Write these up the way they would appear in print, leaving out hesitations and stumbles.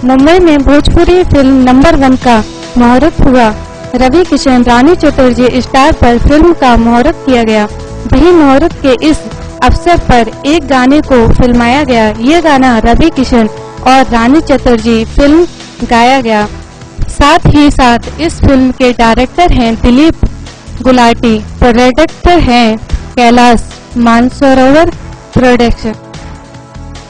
मुंबई में Bhojpuri film number 1 का मुहूर्त हुआ। रवि किशन, रानी चटर्जी स्टार पर फिल्म का मुहूर्त किया गया। वही मुहूर्त के इस अवसर पर एक गाने को फिल्माया गया। ये गाना रवि किशन और रानी चटर्जी फिल्म गाया गया। साथ ही साथ इस फिल्म के डायरेक्टर हैं दिलीप गुलाटी, प्रोडक्टर हैं कैलाश मानसरोवर प्रोडक्शन।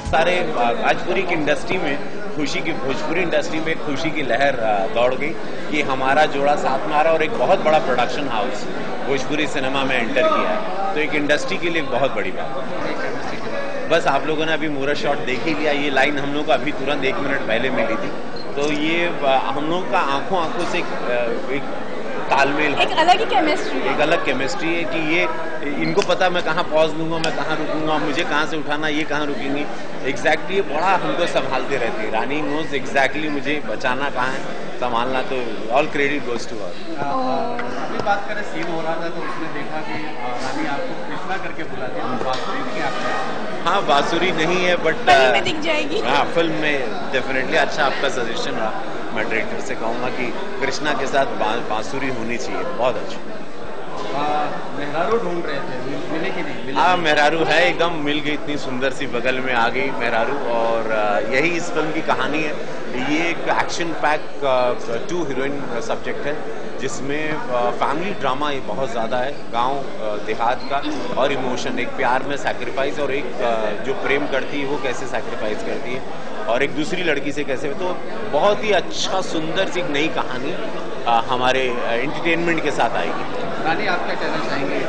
सारे भोजपुरी की इंडस्ट्री में भोजपुरी इंडस्ट्री में खुशी की लहर दौड़ गई कि हमारा जोड़ा साथ में आ रहा और एक बहुत बड़ा प्रोडक्शन हाउस भोजपुरी सिनेमा में एंटर किया है, तो एक इंडस्ट्री के लिए एक बहुत बड़ी बात है। बस आप लोगों ने अभी मुहूर्त शॉट देख ही लिया। ये लाइन हम लोग को अभी तुरंत 1 मिनट पहले मिली थी, तो ये हम लोग का आंखों से एक तालमेल, एक अलग केमिस्ट्री है कि ये इनको पता मैं कहाँ पॉज लूंगा, मैं कहाँ रुकूंगा, मुझे कहाँ से उठाना, ये कहाँ रुकेंगी। एग्जैक्टली बड़ा हमको संभालते रहती है। रानी नोज एग्जैक्टली मुझे बचाना कहाँ है, संभालना, तो all credit goes to her. अभी बात करें, सीन हो रहा था तो उसने देखा कि रानी आपको कृष्णा करके बुलाती है, बांसुरी नहीं आपने? हाँ, बांसुरी नहीं है बट फिल्म में दिख जाएगी। हाँ, फिल्म में डेफिनेटली। अच्छा आपका सजेशन रहा, मैं डायरेक्टर से कहूँगा कि कृष्णा के साथ बांसुरी होनी चाहिए। बहुत अच्छा। मेहरारू ढूंढ रहे थे, मिले कि नहीं? हाँ, मेहरारू है, एकदम मिल गई, इतनी सुंदर सी बगल में आ गई मेहरारू। और यही इस फिल्म की कहानी है। ये एक एक्शन पैक 2 हीरोइन सब्जेक्ट है, जिसमें फैमिली ड्रामा ये बहुत ज़्यादा है, गांव देहात का, और इमोशन, एक प्यार में सैक्रिफाइस, और एक जो प्रेम करती है वो कैसे सैक्रिफाइस करती है, और एक दूसरी लड़की से कैसे। तो बहुत ही अच्छा सुंदर सी नई कहानी हमारे एंटरटेनमेंट के साथ आएगी। रानी, आप क्या कहना चाहेंगे?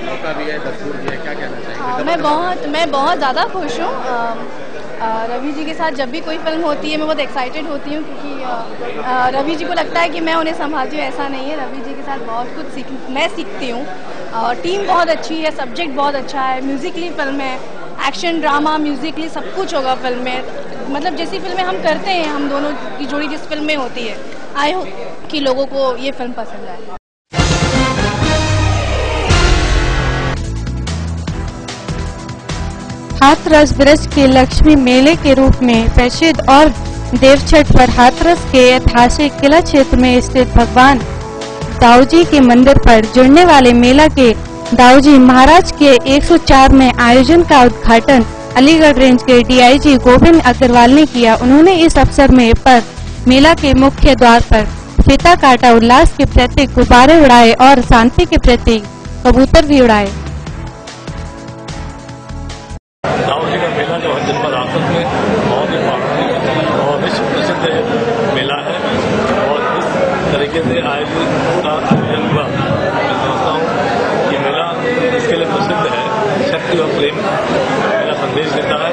मौका भी है, दस्तूर भी है, क्या कहना चाहेंगे? मैं बहुत ज़्यादा खुश हूँ। रवि जी के साथ जब भी कोई फिल्म होती है मैं बहुत एक्साइटेड होती हूँ, क्योंकि रवि जी को लगता है कि मैं उन्हें संभालती हूँ। ऐसा नहीं है, रवि जी के साथ बहुत कुछ मैं सीखती हूँ। और टीम बहुत अच्छी है, सब्जेक्ट बहुत अच्छा है, म्यूजिकली फिल्म है, एक्शन ड्रामा म्यूजिकली सब कुछ होगा फिल्म में। मतलब जैसी फिल्में हम करते हैं, हम दोनों की जोड़ी जिस फिल्म में होती है, आई होप कि लोगों को ये फिल्म पसंद आए। हाथरस ब्रज के लक्ष्मी मेले के रूप में प्रसिद्ध और देवछठ पर हाथरस के ऐतिहासिक किला क्षेत्र में स्थित भगवान दाऊजी के मंदिर पर जुड़ने वाले मेला के दाऊजी महाराज के 104 में आयोजन का उद्घाटन अलीगढ़ रेंज के डीआईजी गोविंद अग्रवाल ने किया। उन्होंने इस अवसर में पर मेला के मुख्य द्वार पर फीता काटा, उल्लास के प्रतीक गुब्बारे उड़ाए और शांति के प्रतीक कबूतर भी उड़ाए। दाऊजी का मेला जो है जनपद हाथरस में बहुत ही पारंपरिक और विश्व प्रसिद्ध मेला है, और इस तरीके से आयोजन का आयोजन हुआ। मैं समझता हूँ ये मेला इसके लिए प्रसिद्ध है, शक्ति और प्रेम मेरा संदेश देता है।